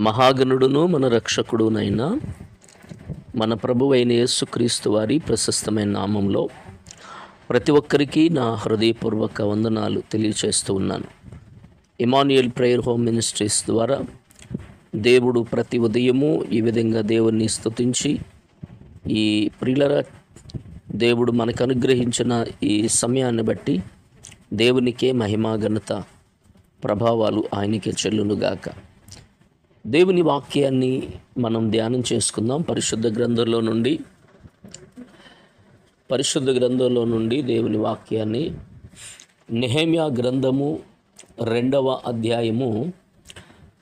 మహాగణుడును మన రక్షకుడునైన మన ప్రభువైన యేసుక్రీస్తు వారి ప్రశస్తమైన నామంలో ప్రతి ఒక్కరికి నా హృదయపూర్వక వందనాలు తెలియచేస్తూ ఉన్నాను. ఇమాన్యుయల్ ప్రేయర్ హోమ్ మినిస్ట్రీస్ ద్వారా దేవుడు ప్రతి ఉదయము ఈ విధంగా దేవుణ్ణి స్తుతించి ఈ ప్రియులర దేవుడు మనకు అనుగ్రహించిన ఈ సమయాన్ని బట్టి దేవునికే మహిమా ఘనత ప్రభావాలు ఆయనకే చెల్లునుగాక. దేవుని వాక్యాన్ని మనం ధ్యానం చేసుకుందాం. పరిశుద్ధ గ్రంథంలో నుండి దేవుని వాక్యాన్ని నెహెమ్యా గ్రంథము 2వ అధ్యాయము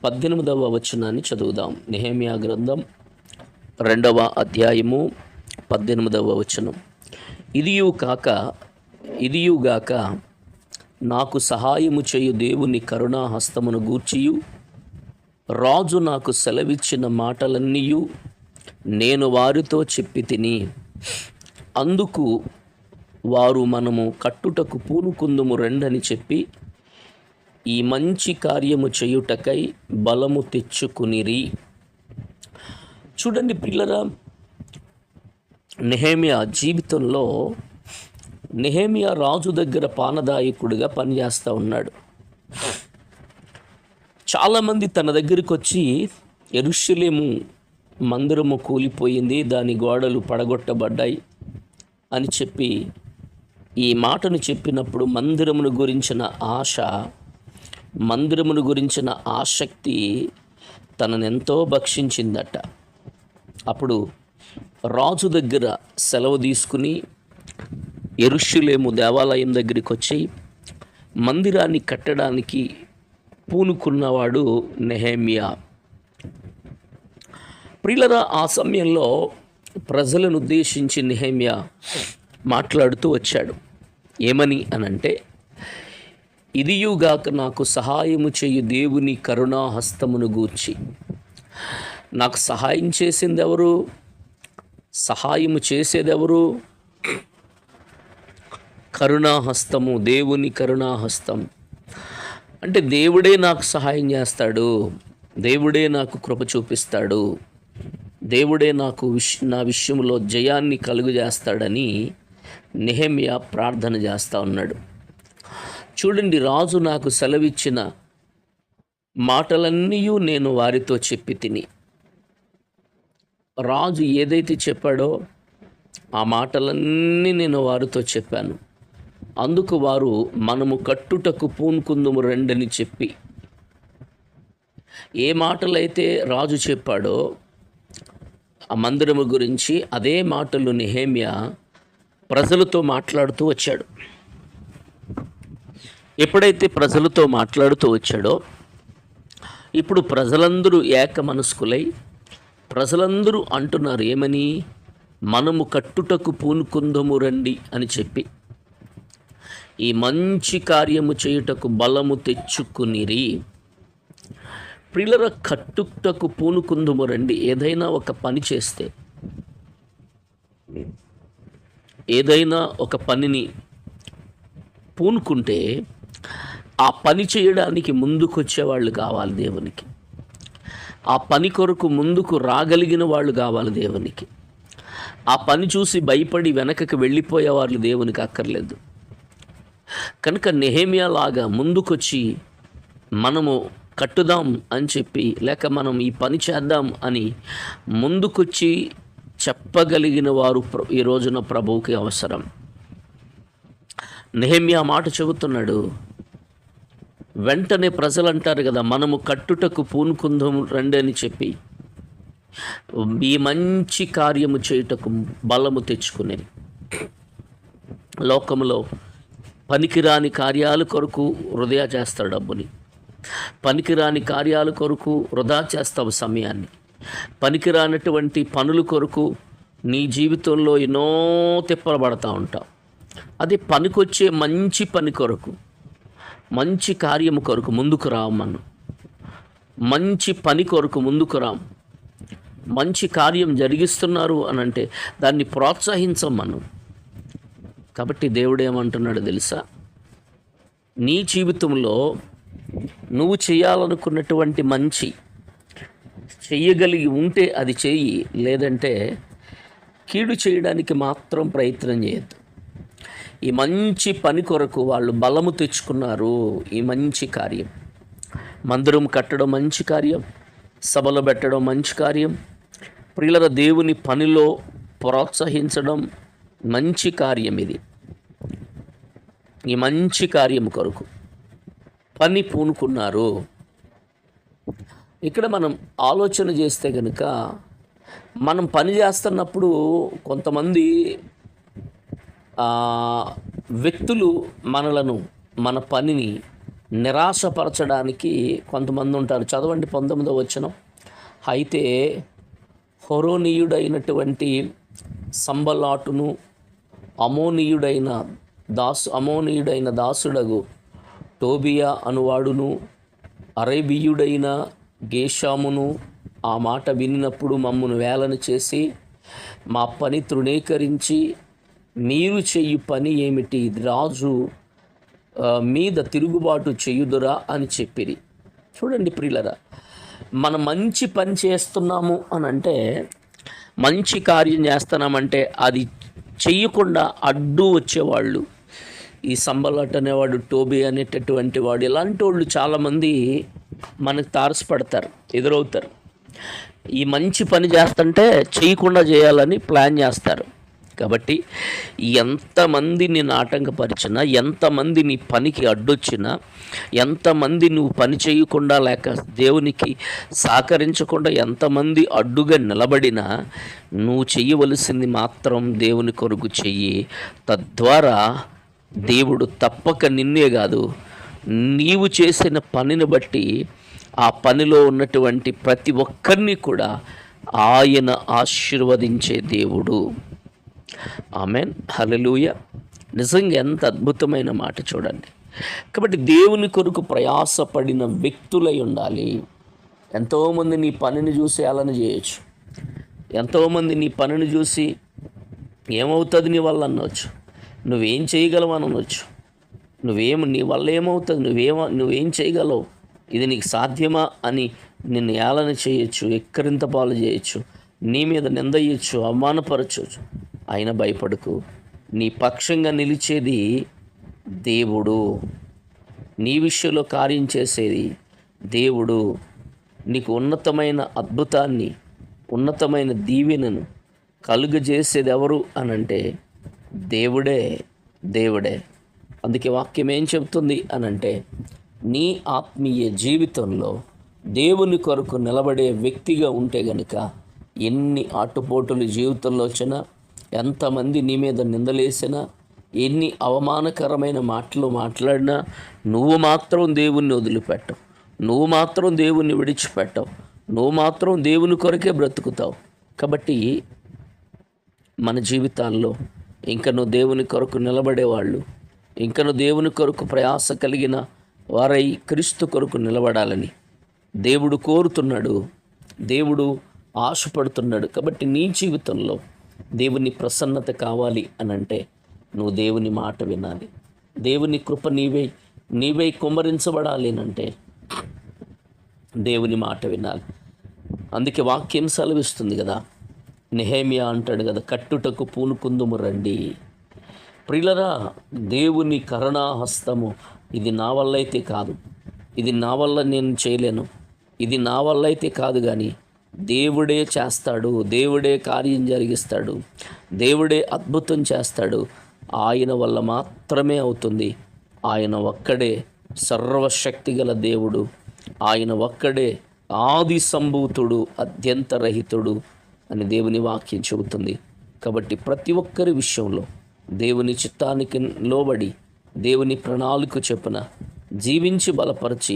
18వ వచనాన్ని చదువుదాం. నెహెమ్యా గ్రంథం 2వ అధ్యాయము 18వ వచనం. ఇదియుగాక నాకు సహాయము చేయు దేవుని కరుణా హస్తమును గూర్చియు రాజు నాకు సెలవిచ్చిన మాటలన్నీయు నేను వారితో చెప్పి తిని, అందుకు వారు మనము కట్టుటకు పూనుకుందుము రెండని చెప్పి ఈ మంచి కార్యము చేయుటకై బలము తెచ్చుకునిరి. చూడండి పిల్లరా, నెహెమ్యా జీవితంలో నెహెమ్యా రాజు దగ్గర పానదాయకుడిగా పనిచేస్తూ ఉన్నాడు. చాలామంది తన దగ్గరికి వచ్చి యెరూషలేము మందిరము కూలిపోయింది, దాని గోడలు పడగొట్టబడ్డాయి అని చెప్పి ఈ మాటను చెప్పినప్పుడు మందిరమును గురించిన ఆసక్తి తనను ఎంతో భక్షించిందట. అప్పుడు రాజు దగ్గర సెలవు తీసుకుని యెరూషలేము దేవాలయం దగ్గరికి వచ్చి మందిరాన్ని కట్టడానికి పూనుకున్నవాడు నెహెమ్యా. ప్రియులరా, ఆ సమయంలో ప్రజలను ఉద్దేశించి నెహెమ్యా మాట్లాడుతూ వచ్చాడు. ఏమని అనంటే, ఇదియుగాక నాకు సహాయము చేయు దేవుని కరుణా హస్తమును గూర్చి. నాకు సహాయం చేసింది ఎవరు? సహాయము చేసేదెవరు? కరుణాహస్తము, దేవుని కరుణాహస్తం. అంటే దేవుడే నాకు సహాయం చేస్తాడు, దేవుడే నాకు కృప చూపిస్తాడు, దేవుడే నాకు నా విషయంలో జయాన్ని కలుగు చేస్తాడని నెహెమ్యా ప్రార్థన చేస్తూ ఉన్నాడు. చూడండి, రాజు నాకు సెలవిచ్చిన మాటలన్నీ నేను వారితో చెప్పి తిని. రాజు ఏదైతే చెప్పాడో ఆ మాటలన్నీ నేను వారితో చెప్పాను. అందుకు వారు మనము కట్టుటకు పూనుకుందుము రెండని చెప్పి, ఏ మాటలైతే రాజు చెప్పాడో ఆ మందిరము గురించి అదే మాటలు నెహెమ్యా ప్రజలతో మాట్లాడుతూ వచ్చాడు. ఎప్పుడైతే ప్రజలతో మాట్లాడుతూ వచ్చాడో, ఇప్పుడు ప్రజలందరూ ఏక మనస్కులై ప్రజలందరూ అంటున్నారు ఏమని? మనము కట్టుటకు పూనుకుందుము రండి అని చెప్పి ఈ మంచి కార్యము చేయుటకు బలము తెచ్చుకునిరి. ప్రియులరా, కట్టుటకు పూనుకుందుము రండి. ఏదైనా ఒక పని చేస్తే, ఏదైనా ఒక పనిని పూనుకుంటే ఆ పని చేయడానికి ముందుకొచ్చేవాళ్ళు కావాలి దేవునికి. ఆ పని కొరకు ముందుకు రాగలిగిన వాళ్ళు కావాలి దేవునికి. ఆ పని చూసి భయపడి వెనకకి వెళ్ళిపోయే వాళ్ళు దేవునికి అక్కర్లేదు. కనుక నెహెమ్యా లాగా ముందుకొచ్చి మనము కట్టుదాం అని చెప్పి, లేక మనం ఈ పని చేద్దాం అని ముందుకొచ్చి చెప్పగలిగిన వారు ఈ రోజున ప్రభువుకి అవసరం. నెహెమ్యా మాట చెబుతున్నాడు. వెంటనే ప్రజలు అంటారు కదా, మనము కట్టుటకు పూనుకుందాం రండి అని చెప్పి ఈ మంచి కార్యము చేయుటకు బలము తెచ్చుకునేది. లోకంలో పనికిరాని కార్యాల కొరకు వృధా చేస్తాడు డబ్బుని, పనికిరాని కార్యాల కొరకు వృధా చేస్తావు సమయాన్ని, పనికిరానటువంటి పనుల కొరకు నీ జీవితంలో ఎన్నో తిప్పబడతా ఉంటావు. అది పనికొచ్చే మంచి పని కొరకు, మంచి కార్యము కొరకు ముందుకు రామను. మంచి పని కొరకు ముందుకు రాము. మంచి కార్యం జరిగిస్తున్నారు అనంటే దాన్ని ప్రోత్సహించమను. కాబట్టి దేవుడు ఏమంటున్నాడు తెలుసా? నీ జీవితంలో నువ్వు చేయాలనుకున్నటువంటి మంచి చెయ్యగలిగి ఉంటే అది చెయ్యి, లేదంటే కీడు చేయడానికి మాత్రం ప్రయత్నం చేయొద్దు. ఈ మంచి పని కొరకు వాళ్ళు బలము తెచ్చుకున్నారు. ఈ మంచి కార్యం, మందిరం కట్టడం మంచి కార్యం, సభలు పెట్టడం మంచి కార్యం, ప్రియుల దేవుని పనిలో ప్రోత్సహించడం మంచి కార్యం. ఇది ఈ మంచి కార్యం కొరకు పని పూనుకున్నారు. ఇక్కడ మనం ఆలోచన చేస్తే కనుక, మనం పని చేస్తున్నప్పుడు కొంతమంది వ్యక్తులు మనలను, మన పనిని నిరాశపరచడానికి కొంతమంది ఉంటారు. చదవండి 19వ వచనం. అయితే హోరోనీయుడైనటువంటి సంబలాటును, అమోనీయుడైన దాసుడగు టోబియా అనువాడును, అరేబియుడైన గేషామును ఆ మాట వినినప్పుడు మమ్మను వేలన చేసి మా పని తృణీకరించి, మీరు చెయ్యి పని ఏమిటి, రాజు మీద తిరుగుబాటు చేయుదురా అని చెప్పిరి. చూడండి ప్రియులరా, మనం మంచి పని చేస్తున్నాము అని అంటే, మంచి కార్యం చేస్తున్నామంటే అది చెయ్యకుండా అడ్డు వచ్చేవాళ్ళు, ఈ సంబలట్ అనేవాడు, టోబీ అనేటటువంటి వాడు, ఇలాంటి వాళ్ళు చాలామంది మనకు తారసపడతారు, ఎదురవుతారు. ఈ మంచి పని చేస్తుంటే చేయకుండా చేయాలని ప్లాన్ చేస్తారు. కాబట్టి ఎంతమంది నిన్ను ఆటంకపరిచినా, ఎంతమంది నీ పనికి అడ్డొచ్చినా, ఎంతమంది నువ్వు పని చేయకుండా లేక దేవునికి సహకరించకుండా ఎంతమంది అడ్డుగా నిలబడినా, నువ్వు చెయ్యవలసింది మాత్రం దేవుని కొరకు చెయ్యి. తద్వారా దేవుడు తప్పక నిన్నే కాదు, నీవు చేసిన పనిని బట్టి ఆ పనిలో ఉన్నటువంటి ప్రతి ఒక్కరిని కూడా ఆయన ఆశీర్వదించే దేవుడు. ఆమెన్, హల్లెలూయా. నిజంగా ఎంత అద్భుతమైన మాట చూడండి. కాబట్టి దేవుని కొరకు ప్రయాసపడిన వ్యక్తులై ఉండాలి. ఎంతోమంది నీ పనిని చూసి అలన చేయొచ్చు, ఎంతోమంది నీ పనిని చూసి ఏమవుతుంది నీ వల్ల అనవచ్చు, నువ్వేం చేయగలవు అని అనవచ్చు, నీ వల్ల ఏమవుతుంది, నువ్వేం చేయగలవు, ఇది నీకు సాధ్యమా అని నిన్ను ఏలన చేయొచ్చు, ఎక్కరింత పాలు చేయొచ్చు, నీ మీద నిందయ్యొచ్చు, అవమానపరచవచ్చు. అయినా భయపడకు, నీ పక్షంగా నిలిచేది దేవుడు, ది విషయంలో కార్యం చేసేది దేవుడు. నీకు ఉన్నతమైన అద్భుతాన్ని, ఉన్నతమైన దీవెనను కలుగజేసేది ఎవరు అనంటే దేవుడే. అందుకే వాక్యం ఏం చెబుతుంది అనంటే, నీ ఆత్మీయ జీవితంలో దేవుని కొరకు నిలబడే వ్యక్తిగా ఉంటే గనుక, ఎన్ని ఆటుపోటులు జీవితంలో వచ్చినా, ఎంతమంది నీ మీద నిందలేసినా, ఎన్ని అవమానకరమైన మాటలు మాట్లాడినా, నువ్వు మాత్రం దేవుణ్ణి వదిలిపెట్టవు, నువ్వు మాత్రం దేవుణ్ణి విడిచిపెట్టవు, నువ్వు మాత్రం దేవుని కొరకే బ్రతుకుతావు. కాబట్టి మన జీవితాల్లో ఇంకను దేవుని కొరకు నిలబడేవాళ్ళు, ఇంకను దేవుని కొరకు ప్రయాస కలిగిన వారై క్రీస్తు కొరకు నిలబడాలని దేవుడు కోరుతున్నాడు, దేవుడు ఆశపడుతున్నాడు. కాబట్టి నీ జీవితంలో దేవుని ప్రసన్నత కావాలి అనంటే నువ్వు దేవుని మాట వినాలి. దేవుని కృప నీవై కుమ్మరించబడాలి అంటే దేవుని మాట వినాలి. అందుకే వాక్యం సెలవిస్తుంది కదా, నెహెమ్యా అంటాడు కదా, కట్టుటకు పూనుకుందుము రండి. ప్రియులరా, దేవుని కరుణాహస్తము ఇది నా వల్ల అయితే కాదు, ఇది నా వల్ల నేను చేయలేను, ఇది నా వల్ల అయితే కాదు, కానీ దేవుడే చేస్తాడు, దేవుడే కార్యం జరిగిస్తాడు, దేవుడే అద్భుతం చేస్తాడు. ఆయన వల్ల మాత్రమే అవుతుంది. ఆయన ఒక్కడే సర్వశక్తి గల దేవుడు, ఆయన ఒక్కడే ఆది సంభూతుడు, అద్యంతరహితుడు అని దేవుని వాక్యం చెబుతుంది. కాబట్టి ప్రతి ఒక్కరి విషయంలో దేవుని చిత్తానికి లోబడి, దేవుని ప్రణాళిక చొప్పున జీవించి బలపరిచి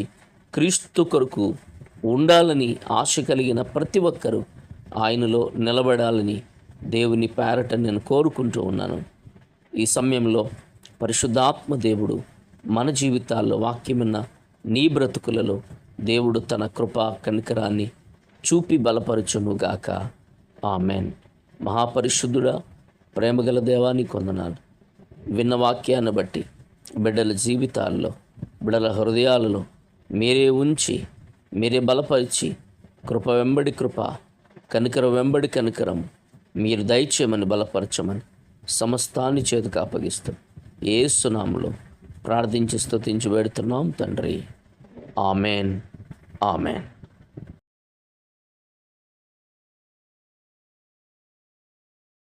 క్రీస్తు కొరకు ఉండాలని ఆశ కలిగిన ప్రతి ఒక్కరూ ఆయనలో నిలబడాలని దేవుని పేరట నేను కోరుకుంటూ ఉన్నాను. ఈ సమయంలో పరిశుద్ధాత్మ దేవుడు మన జీవితాల్లో, వాక్యమున్న నీ బ్రతుకులలో దేవుడు తన కృప కనికరాన్ని చూపి బలపరచునుగాక. ఆమెన్. మహాపరిశుద్ధుడా, ప్రేమగల దేవానికి వందనాలు. విన్న వాక్యాన్ని బట్టి బిడ్డల జీవితాల్లో, బిడ్డల హృదయాలలో మీరే ఉంచి, మీరే బలపరిచి, కృప వెంబడి కృప, కనికరం వెంబడి కనికరం మీరు దయచేయమని బలపరచమని సమస్తాన్ని చేతికి అప్పగిస్తాం. యేసు నామములో ప్రార్థించి స్తుతించి వేడుతున్నాం తండ్రి. ఆమెన్. ఆమెన్.